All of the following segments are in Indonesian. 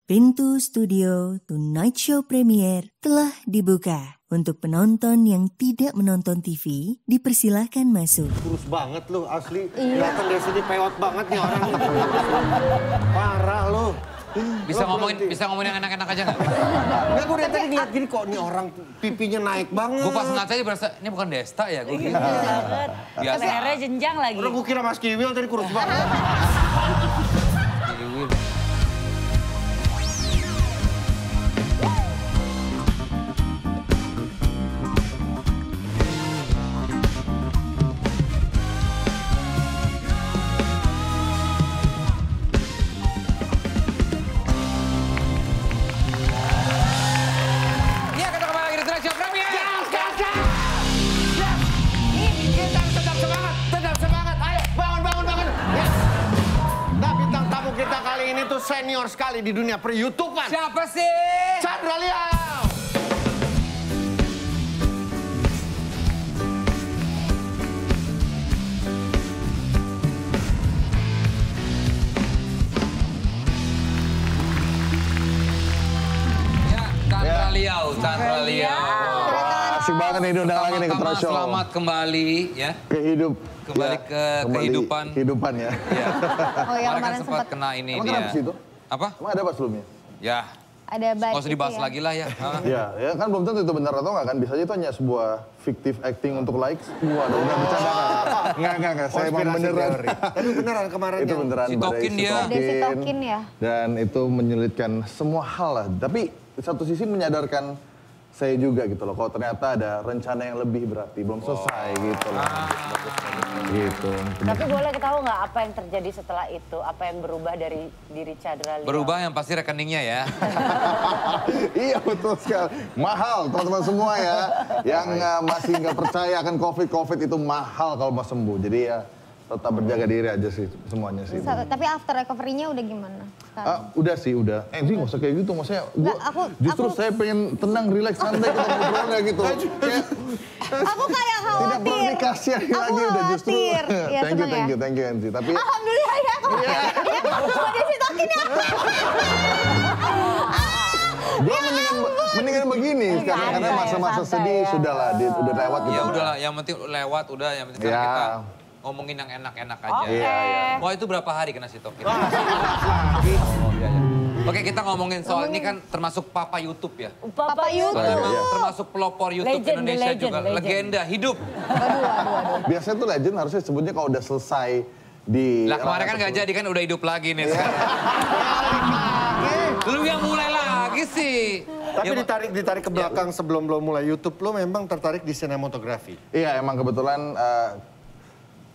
Pintu studio Tonight Show Premiere telah dibuka. Untuk penonton yang tidak menonton TV, dipersilahkan masuk. Kurus banget lu, asli. Datang dari sini pewot banget nih orang. Parah lu. Bisa ngomongin yang enak-enak aja nggak? Enggak, gue dari tadi ngeliat gini kok nih orang pipinya naik banget. Gue pas ngeliat aja berasa, ini bukan Desta ya? Gue gitu. Biasa. Lehernya jenjang lagi. Udah gue kira Mas Kiwil tadi kurus banget. Kiwil. Ini tuh senior sekali di dunia per-YouTubean. Siapa sih? Chandra Liao. Ya, Chandra Liao. Asik banget nih diundang lagi nih ke Trust Show. Selamat kembali ya. Kembali ke kehidupan. Kehidupan ya. Iya. Oh ya, kemarin kan kemarin sempat kena ini Emang dia. kenapa sih itu? Apa? Emang ada apa sebelumnya? Ya. Ada Nggak usah dibahas lagi lah ya. Ya kan belum tentu itu benar atau nggak kan. Bisa aja itu hanya sebuah fiktif acting untuk likes. Waduh, udah bercanda kan? Enggak. Saya emang beneran. Tapi beneran kemarin itu beneran. Si Tokin dia. Si Tokin ya. Dan itu menyulitkan semua hal lah. Tapi di satu sisi menyadarkan saya juga gitu loh. Kalau ternyata ada rencana yang lebih berarti belum selesai gitu loh. Gitu. Tapi boleh tahu nggak apa yang terjadi setelah itu? Apa yang berubah dari diri Chandra Liao? Berubah yang pasti rekeningnya ya. Iya betul sekali. Mahal teman-teman semua ya. Yang masih nggak percaya akan COVID itu mahal kalau mau sembuh. Jadi ya tetap berjaga diri aja sih semuanya sih. Tapi after recovery-nya udah gimana? Udah sih, udah. Ini nggak usah kayak gitu, maksudnya justru saya pengen tenang, rileks, santai kita ngobrolnya gitu. Aku kayak khawatir. Tidak perlu dikasihani lagi udah justru. Ya, Thank you Enzi. Tapi alhamdulillah ya, cuma dia si Tokin ya. Gue mendingan begini sekarang karena masa-masa sedih sudahlah, udah lewat gitu. Ya udahlah, yang penting lewat udah, yang penting sekarang kita ngomongin yang enak-enak aja. Wah itu berapa hari kena si Tokin? Oke, kita ngomongin soal ini kan termasuk papa YouTube ya. Papa YouTube. Termasuk pelopor YouTube Indonesia juga. Legenda hidup. Aduh. Biasanya tuh legend harusnya sebutnya kalau udah selesai di... Lah kemarin kan gak jadi kan udah hidup lagi nih sekarang. Lu yang mulai lagi sih. Tapi ditarik ke belakang sebelum lo mulai YouTube, lo memang tertarik di sinematografi? Iya, emang kebetulan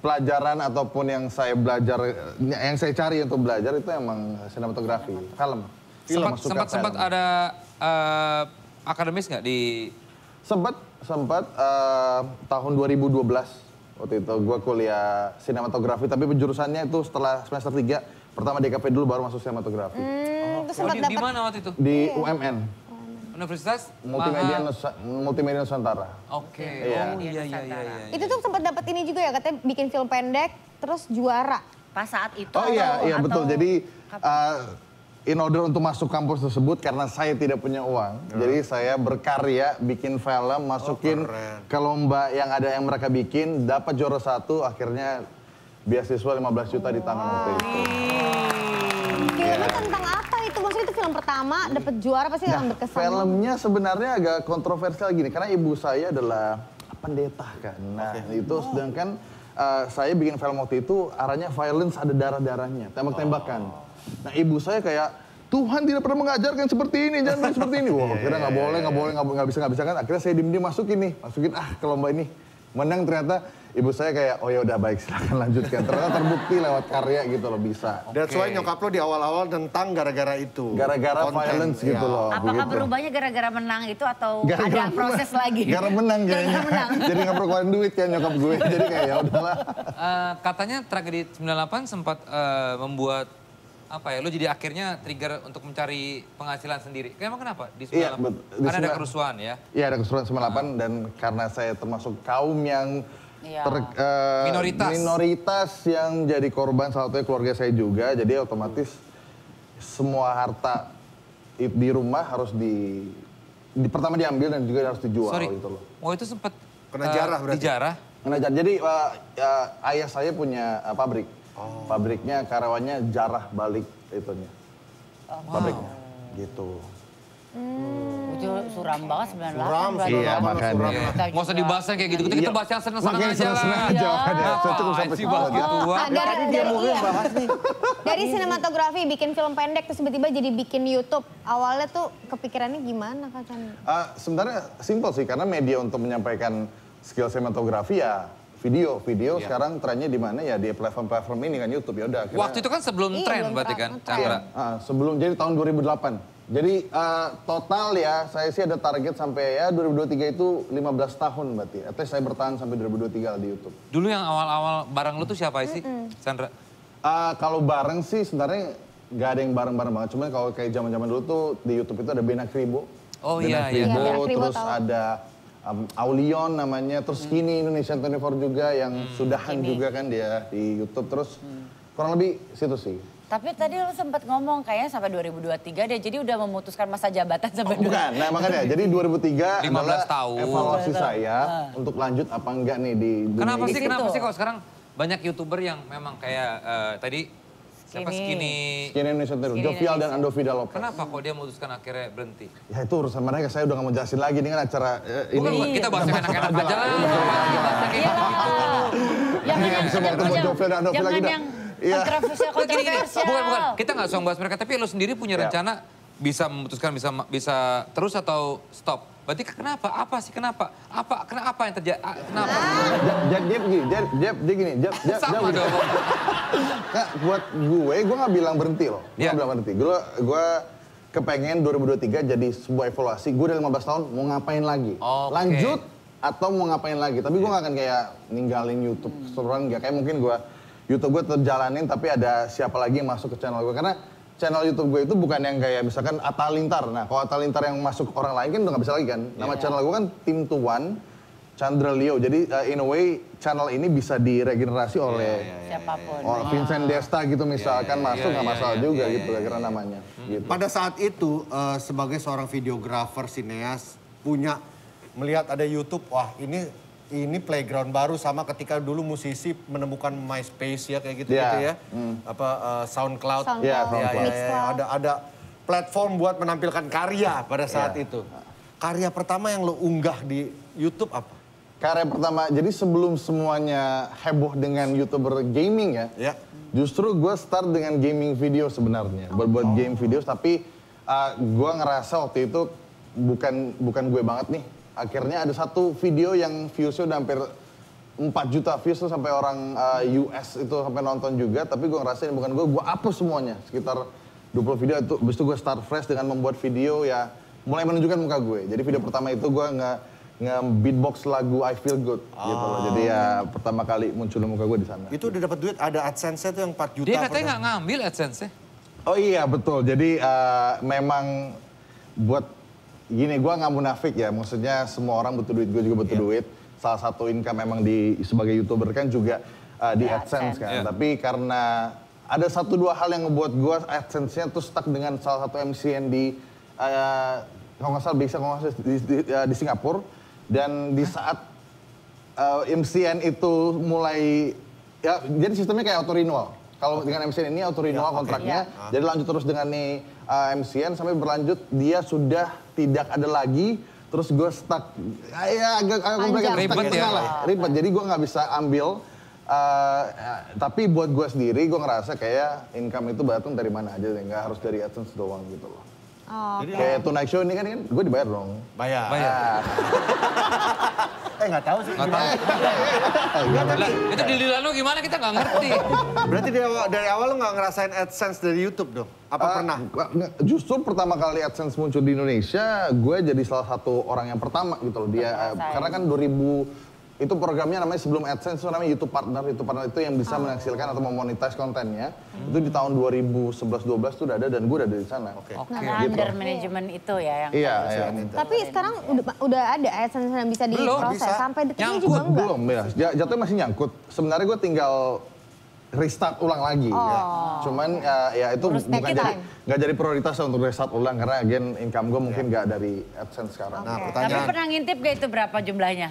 pelajaran ataupun yang saya belajar, yang saya cari untuk belajar itu emang sinematografi, film. Sempat ada akademis nggak di? Sempat tahun 2012 waktu itu gue kuliah sinematografi, tapi penjurusannya itu setelah semester 3, pertama DKP dulu baru masuk sinematografi. Di mana waktu itu? Di UMN. Universitas Multimedia Nusantara. Oke. Iya. Itu tuh sempat dapat ini juga ya, katanya bikin film pendek terus juara. Pas saat itu Iya betul. Jadi in order untuk masuk kampus tersebut karena saya tidak punya uang, jadi saya berkarya bikin film, masukin ke lomba yang ada yang mereka bikin, dapat juara 1, akhirnya beasiswa 15 juta di tangan waktu itu. Filmnya tentang apa itu? Maksudnya itu film pertama, dapat juara pasti akan berkesan. Filmnya sebenarnya agak kontroversial gini, karena ibu saya adalah pendeta kan. Nah itu sedangkan saya bikin film waktu itu arahnya violence, ada darah-darahnya, tembak-tembakan. Nah ibu saya kayak, Tuhan tidak pernah mengajarkan seperti ini, jangan main seperti ini. Wah akhirnya nggak bisa kan. Akhirnya saya diem-diem masukin ke lomba ini. Menang ternyata ibu saya kayak, oh ya udah baik silahkan lanjutkan. Ternyata terbukti lewat karya gitu loh bisa. That's why nyokap lo di awal-awal tentang gara-gara itu. Gara-gara violence gitu loh. Apakah berubahnya gara-gara menang itu atau ada proses lagi? Gara menang kayaknya. Jadi nggak perlu keluarin duit kan nyokap gue. Jadi kayak ya udahlah. Katanya tragedi 98 sempat membuat apa ya, lu jadi akhirnya trigger untuk mencari penghasilan sendiri. Emang kenapa? Di 98? Iya, Karena ada kerusuhan ya? Iya ada kerusuhan 98 dan karena saya termasuk kaum yang minoritas yang jadi korban, salah satunya keluarga saya juga. Jadi otomatis semua harta di rumah harus pertama diambil dan juga harus dijual gitu loh. Oh itu sempat kena jarah berarti? Dijarah? Kena jarah. Jadi ayah saya punya pabrik. Pabriknya karyawannya jarah balik itunya. Pabriknya. Gitu. Itu suram banget 98. Suram, iya makanya. Nggak usah dibahas kayak gitu, kita bahas yang seneng-seneng aja lah. aja makanya. Cukup sampai sih bahas gitu. Tadi dia mau bahas nih. Dari sinematografi bikin film pendek terus tiba-tiba jadi bikin YouTube. Awalnya tuh kepikirannya gimana Kak Chan? Sebenarnya simpel sih karena media untuk menyampaikan skill sinematografi ya video sekarang trennya di mana ya di platform ini kan YouTube ya udah. Waktu itu kan sebelum tren berarti kan Chandra? Sebelum jadi tahun 2008. Jadi total ya saya sih ada target sampai ya 2023 itu 15 tahun berarti. Atau saya bertahan sampai 2023 di YouTube. Dulu yang awal-awal bareng lu tuh siapa sih Chandra? Kalau bareng sih sebenarnya nggak ada yang bareng-bareng banget. Cuman kalau kayak zaman-zaman dulu tuh di YouTube itu ada Bena Kribo. Oh Bena iya. Kribo, Kribo terus ada Aulion namanya, terus Skinny Indonesia 24 juga yang sudahan juga kan dia di YouTube. Terus kurang lebih situ sih. Tapi tadi lu sempat ngomong kayaknya sampai 2023 dia jadi udah memutuskan masa jabatan sampai Bukan, nah makanya jadi 2003 15 adalah tahun. evaluasi saya untuk lanjut apa enggak nih di dunia Kenapa ini. sih kalau sekarang banyak YouTuber yang memang kayak tadi siapa Skinny Indonesia terus, Jovial dan Andovida Lopez. Kenapa kok dia memutuskan akhirnya berhenti? Ya itu urusan mereka, saya udah gak mau jelasin lagi. Ini kan acara Bukan, kita bahas yang enak-enak aja lah. Jangan bisa ketemu Jovial dan Andovida lagi dah. kontroversial. Bukan. Kita nggak usah bahas mereka, tapi lo sendiri punya rencana bisa memutuskan bisa terus atau stop. Berarti kenapa? Apa sih kenapa? Kenapa yang terjadi? Kenapa? Dia gini. Sama dong. Kak, buat gue nggak bilang berhenti loh. Gue nggak bilang berhenti. Gue kepengen 2023 jadi sebuah evaluasi. Gue udah 15 tahun mau ngapain lagi? Lanjut atau mau ngapain lagi? Tapi gue nggak akan kayak ninggalin YouTube keseluruhan. Nggak kayak mungkin YouTube gue tetap jalanin, tapi ada siapa lagi yang masuk ke channel gue. Karena channel YouTube gue itu bukan yang kayak misalkan Atta Lintar. Nah kalau Atta Lintar yang masuk orang lain kan udah gak bisa lagi kan. Nama channel gue kan Team Tuan, Chandra Leo. Jadi in a way channel ini bisa diregenerasi oleh siapapun. Vincent Desta gitu misalkan masuk gak masalah juga gitu karena namanya. Gitu. Pada saat itu sebagai seorang videografer, sineas, melihat ada YouTube, wah ini playground baru sama ketika dulu musisi menemukan MySpace ya kayak gitu ya. SoundCloud. Ada platform buat menampilkan karya pada saat itu. Karya pertama yang lo unggah di YouTube apa? Karya pertama, jadi sebelum semuanya heboh dengan YouTuber gaming ya. Justru gue start dengan gaming video sebenarnya. Buat game video, tapi gue ngerasa waktu itu bukan gue banget nih. Akhirnya ada satu video yang viewsnya udah hampir 4 juta views tuh sampai orang US itu sampai nonton juga. Tapi gue ngerasain bukan gue hapus semuanya. Sekitar 20 video itu, habis itu gue start fresh dengan membuat video ya mulai menunjukkan muka gue. Jadi video pertama itu gue nge-beatbox lagu I Feel Good gitu loh. Jadi ya pertama kali muncul muka gue di sana. Itu udah dapat duit, ada AdSense-nya tuh yang 4 juta. Dia katanya nggak ngambil AdSense-nya. Oh iya betul, jadi memang buat gini, gue nggak munafik ya, maksudnya semua orang butuh duit, gue juga butuh duit. Salah satu income memang sebagai YouTuber kan juga di AdSense kan. Tapi karena ada 1-2 hal yang ngebuat gue AdSense-nya tuh stuck dengan salah satu MCN di kalau nggak salah di Singapura. Dan di saat MCN itu mulai, ya jadi sistemnya kayak auto renewal. Kalau dengan MCN ini auto renewal kontraknya, jadi lanjut terus dengan nih MCN sampai berlanjut dia sudah tidak ada lagi, terus gue stuck, ya agak ribet ya. Ribet, jadi gue nggak bisa ambil. Tapi buat gue sendiri gue ngerasa kayak income itu datang dari mana aja, nggak harus dari AdSense doang gitu loh. Jadi kayak Tonight Show ini kan gue dibayar dong. Bayar. Nggak tahu sih. Itu deal-dealan lo gimana kita nggak ngerti. Berarti dari awal lo nggak ngerasain AdSense dari YouTube dong? Apa pernah? Justru pertama kali AdSense muncul di Indonesia, gue jadi salah satu orang yang pertama gitu loh. Karena kan 2000 itu programnya namanya sebelum AdSense itu namanya YouTube Partner. YouTube Partner itu yang bisa menghasilkan atau memonetize kontennya. Itu di tahun 2011-12 tuh udah ada dan gue udah ada di sana. Nah, under manajemen itu ya yang Tapi sekarang udah ada AdSense yang bisa diproses sampai detik ini juga enggak? Belum ya, jatuhnya masih nyangkut. Sebenarnya gue tinggal restart ulang lagi. Ya. Cuman ya itu nggak jadi prioritas untuk restart ulang karena again income gue mungkin nggak dari AdSense sekarang. Nah, Tapi pertanyaan. pernah ngintip gak itu berapa jumlahnya?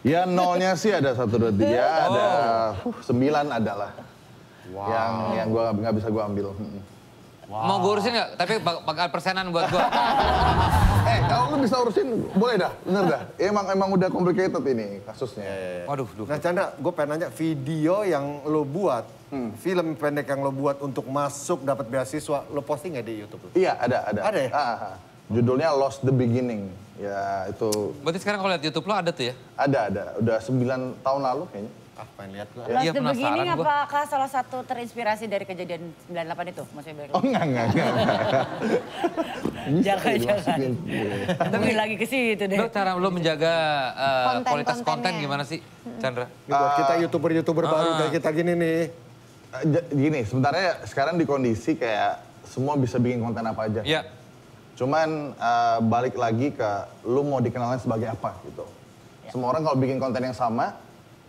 Ya nolnya sih ada 1, 2, 3, ada 9 ada lah. Yang gue nggak bisa gue ambil. Mau gue urusin nggak? Tapi bakal persenan buat gue. Kalau lu bisa urusin boleh dah, bener dah. Emang udah complicated ini kasusnya. Waduh, Nah Chandra, gue pengen nanya video yang lo buat, film pendek yang lo buat untuk masuk dapat beasiswa, lo posting nggak di YouTube? Iya ada. Ada ya? Judulnya Lost the Beginning. Ya itu. berarti sekarang kalau lihat YouTube lo ada tuh ya? Ada. Udah 9 tahun lalu kayaknya. Pengen lihat gue. Iya, Lost the penasaran Beginning gua. apakah salah satu terinspirasi dari kejadian 98 itu? Maksudnya bilang. Oh enggak. Jangan. Iya. Tapi lagi ke situ deh. Lo cara lo menjaga kualitas konten Konten-kontennya. gimana sih, Chandra? Buat kita YouTuber baru kayak kita gini nih. Gini, sebenarnya sekarang di kondisi kayak semua bisa bikin konten apa aja. Iya. Cuman balik lagi ke lu mau dikenalnya sebagai apa gitu. Semua orang kalau bikin konten yang sama,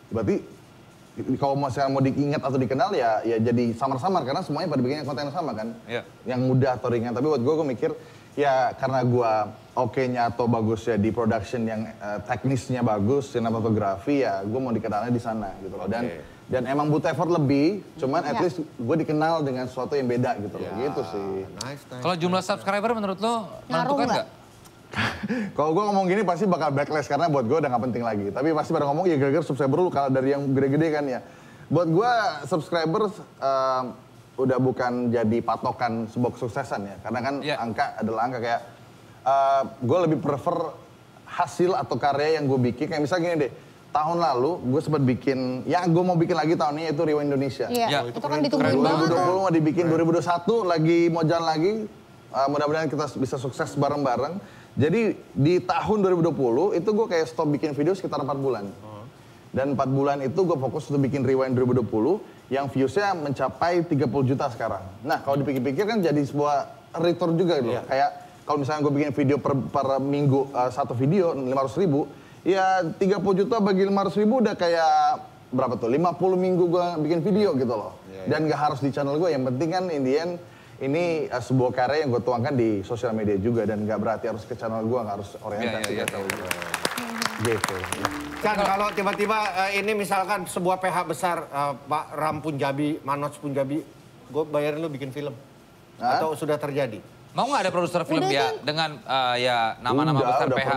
berarti kalau misalnya mau diingat atau dikenal ya jadi samar-samar karena semuanya pada bikin konten yang sama kan. Iya. Yang mudah atau ringan. Tapi buat gue mikir ya karena gue oke-nya atau bagus ya di production yang teknisnya bagus, sinematografi ya gue mau dikenalnya di sana gitu loh. Dan emang butuh effort lebih, cuman at least gue dikenal dengan sesuatu yang beda gitu loh. Gitu sih. Nice. Kalau jumlah subscriber menurut lo menentukan nggak? nggak? Kalau gue ngomong gini pasti bakal backlash karena buat gue udah gak penting lagi. Tapi pasti pada ngomong ya gara-gara subscriber lu kalah dari yang gede-gede kan ya. Buat gue subscriber udah bukan jadi patokan sebuah kesuksesan ya. Karena kan angka adalah angka kayak gue lebih prefer hasil atau karya yang gue bikin. Kayak misalnya gini deh, tahun lalu gue sempat bikin, ya gue mau bikin lagi tahun ini itu Rewind Indonesia. Iya, itu kan ditungguin banget 2020 tuh. mau dibikin, 2021 lagi mau jalan lagi. Mudah-mudahan kita bisa sukses bareng-bareng. Jadi di tahun 2020 itu gue kayak stop bikin video sekitar 4 bulan. Dan 4 bulan itu gue fokus untuk bikin Rewind 2020 yang viewsnya mencapai 30 juta sekarang. Nah kalau dipikir-pikir kan jadi sebuah return juga gitu. Kayak kalau misalnya gue bikin video per minggu, satu video 500 ribu, ya 30 juta bagi 500 ribu udah kayak berapa tuh? 50 minggu gue bikin video gitu loh. Dan gak harus di channel gue, yang penting kan in the end ini sebuah karya yang gue tuangkan di sosial media juga dan gak berarti harus ke channel gue, gak harus orientasi ke channel gue. Gitu. Kan kalau tiba-tiba ini misalkan sebuah PH besar, Pak Ram Punjabi, Manoj Punjabi, gue bayarin lu bikin film. Atau sudah terjadi? Mau nggak ada produser film ya dengan ya nama-nama besar udah PH?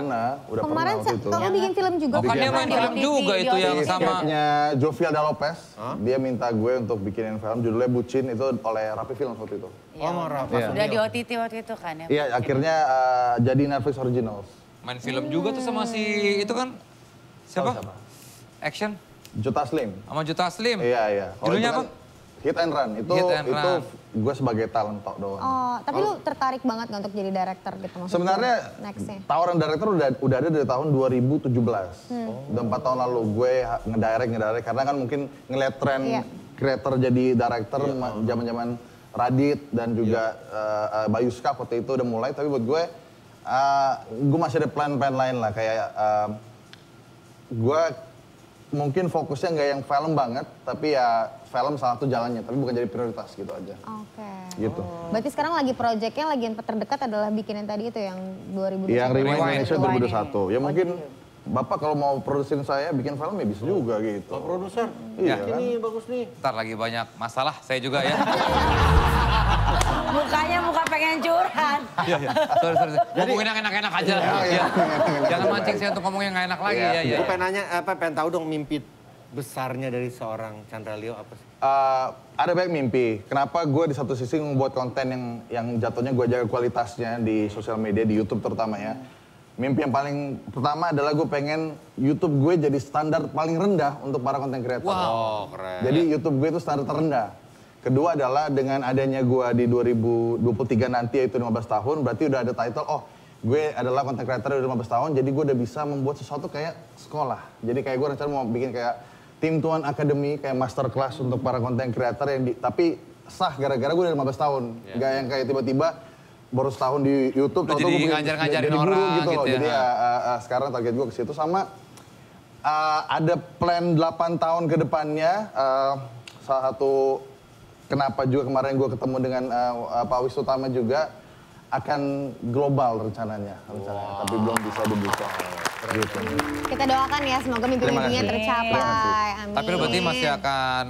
Udah Kemarin pernah waktu itu. kamu bikin film juga. Oh kan dia main film juga itu yang sama. Sketchnya Jovialda Lopez, dia minta gue untuk bikinin film judulnya Bucin itu oleh Rapi Film waktu itu. Oh, Rafa. Udah di OTT waktu itu kan ya. Iya, akhirnya jadi Netflix Originals. Main film juga tuh sama si itu kan siapa? Action Jota Slim. sama Juta Slim. Iya. Kalau Judulnya itu apa? kan Hit and Run. Itu gue sebagai talent tok doang. Oh, tapi lu tertarik banget gak untuk jadi director gitu maksudnya? Sebenarnya Nextnya. tawaran director udah ada dari tahun 2017. Udah 4 tahun lalu gue ngedirect karena kan mungkin ngeliat tren creator jadi director zaman-zaman Radit dan juga Bayu Ska waktu itu udah mulai. Tapi buat gue masih ada plan-plan lain lah kayak gue mungkin fokusnya nggak yang film banget, tapi ya film salah satu jalannya, tapi bukan jadi prioritas gitu aja. Oke. Gitu. Berarti sekarang lagi proyeknya lagi yang terdekat adalah bikin yang tadi itu yang 2021. Yang Rewind Indonesia Rewind 2021. Ya mungkin Bapak kalau mau produsin saya bikin film ya bisa juga gitu. Pak produser, Iya kan? ini bagus nih. Ntar lagi banyak masalah saya juga ya. Mukanya muka pengen curhat. Iya. Sorry. Ngomongin yang enak-enak aja. Iya. Jangan mancing saya untuk ngomong yang nggak enak lagi ya. Gue pengen nanya, pengen tahu dong mimpi besarnya dari seorang Chandra Leo apa sih? Ada banyak mimpi. Kenapa gue di satu sisi membuat konten yang jatuhnya gue jaga kualitasnya di sosial media, di YouTube terutama ya. Mimpi yang paling pertama adalah gue pengen YouTube gue jadi standar paling rendah untuk para konten kreator. Oh, keren. Jadi YouTube gue itu standar terendah. Kedua adalah dengan adanya gue di 2023 nanti yaitu 15 tahun, berarti udah ada title, gue adalah konten kreator udah 15 tahun, jadi gue udah bisa membuat sesuatu kayak sekolah. Jadi kayak gue rencana mau bikin kayak Tim Tuan Academy, kayak master class untuk para konten kreator yang tapi sah gara-gara gue udah 15 tahun. Gak yang kayak tiba-tiba baru setahun di YouTube, jadi ngajar-ngajarin jadi orang gitu loh. gitu ya. Jadi sekarang target gue ke situ sama ada plan 8 tahun ke depannya. salah satu kenapa juga kemarin gue ketemu dengan Pak Wisutama juga akan global rencananya. Tapi belum bisa dibuka. Gitu. Kita doakan ya semoga mimpi-mimpinya tercapai. Amin. Tapi lo berarti masih akan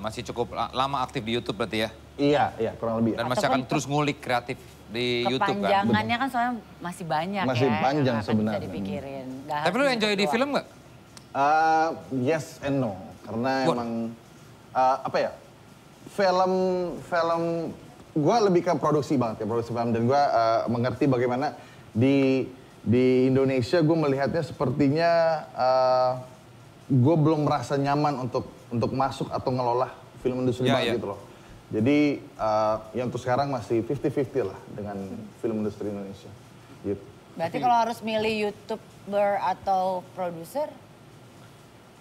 masih cukup lama aktif di YouTube berarti ya? Iya, kurang lebih. Dan masih akan terus ngulik kreatif di YouTube kan? Kepanjangannya kan soalnya masih banyak masih ya. panjang yang akan sebenarnya. bisa dipikirin. Tapi lo enjoy di film nggak? Yes and no, karena emang apa ya, film gue lebih ke produksi banget ya, produksi film, dan gue mengerti bagaimana di Indonesia gue melihatnya sepertinya gue belum merasa nyaman untuk masuk atau ngelola film industri banget gitu loh. Jadi yang untuk sekarang masih 50-50 lah dengan film industri Indonesia. Gitu. Berarti kalau harus milih YouTuber atau produser?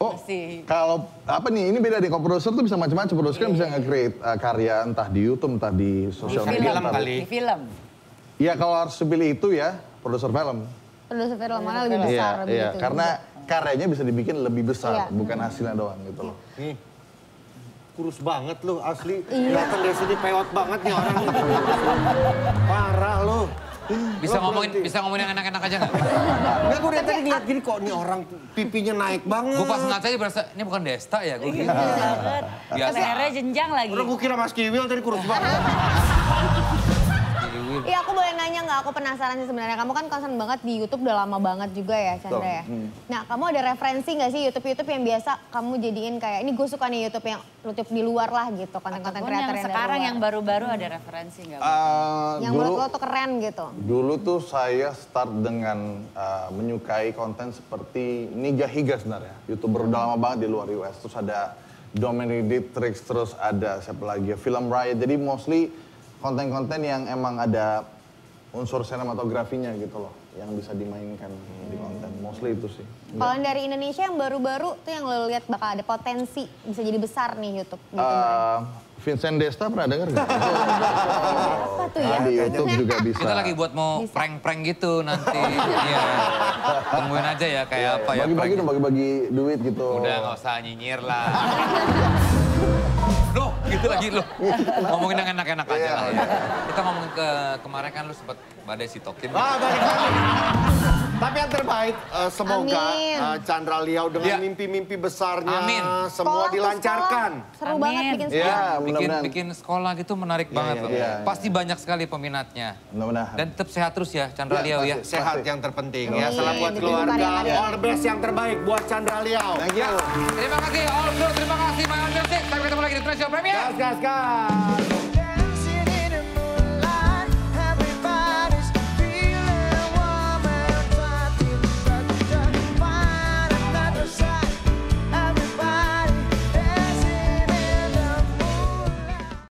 Oh, kalau apa nih, ini beda nih, kalau produser tuh bisa macam-macam. Produser kan bisa nge-create karya entah di YouTube, entah di sosial media. Di film. Iya, kalau harus pilih itu ya, produser film. Produser film mana lebih besar Iya, karena karyanya bisa dibikin lebih besar, bukan hasilnya doang gitu loh. Nih, kurus banget lu asli. Datang dari sini pewot banget nih orang. Parah lu. Bisa ngomongin yang enak-enak aja nggak? Enggak, gue dari tadi ngeliat gini kok nih orang pipinya naik banget. Gue pas ngeliat aja berasa, ini bukan Desta ya? Gue gitu. Biasa. Lehernya jenjang lagi. Udah gue kira Mas Kiwil tadi kurus banget. Iya, aku boleh nanya nggak? Aku penasaran sih sebenarnya. Kamu kan concern banget di YouTube udah lama banget juga ya, Chandra ya. Nah, kamu ada referensi nggak sih YouTube yang biasa kamu jadiin kayak, ini gue suka nih YouTube yang YouTube di luar lah gitu, konten-konten kreator yang sekarang dari luar. yang baru-baru ada referensi nggak? Yang menurut lo tuh keren gitu. Dulu tuh saya start dengan menyukai konten seperti Niga Higa sebenarnya. YouTuber udah lama banget di luar US. Terus ada Dominic Dietrich, terus ada siapa lagi ya, Film Riot. Jadi mostly konten-konten yang emang ada unsur sinematografinya gitu loh, yang bisa dimainkan di konten. Mostly itu sih. Kalau dari Indonesia yang baru-baru tuh yang lo lihat bakal ada potensi bisa jadi besar nih YouTube. Vincent Desta pernah denger nggak? Apa tuh ya? Di YouTube juga bisa. Kita lagi buat mau prank-prank gitu nanti. Iya. Tungguin aja ya kayak apa ya. Bagi-bagi dong, bagi-bagi duit gitu. Udah nggak usah nyinyir lah. Loh, gitu lagi lo. Ngomongin yang enak-enak aja lah ya. Kita ngomongin kemarin kan lu sempet badai Sitokin. Balik lagi. Tapi yang terbaik, semoga Chandra Liau dengan mimpi-mimpi besarnya semua dilancarkan. Seru banget bikin sekolah. Bikin sekolah gitu menarik banget loh. Pasti banyak sekali peminatnya. Mudah-mudahan. Dan tetap sehat terus ya Chandra Liau ya. Sehat yang terpenting ya. Selamat buat keluarga. All the best yang terbaik buat Chandra Liau. Thank you. Terima kasih All Blue, terima kasih My Own Music. Sampai ketemu lagi di Indonesia Premier. Gas.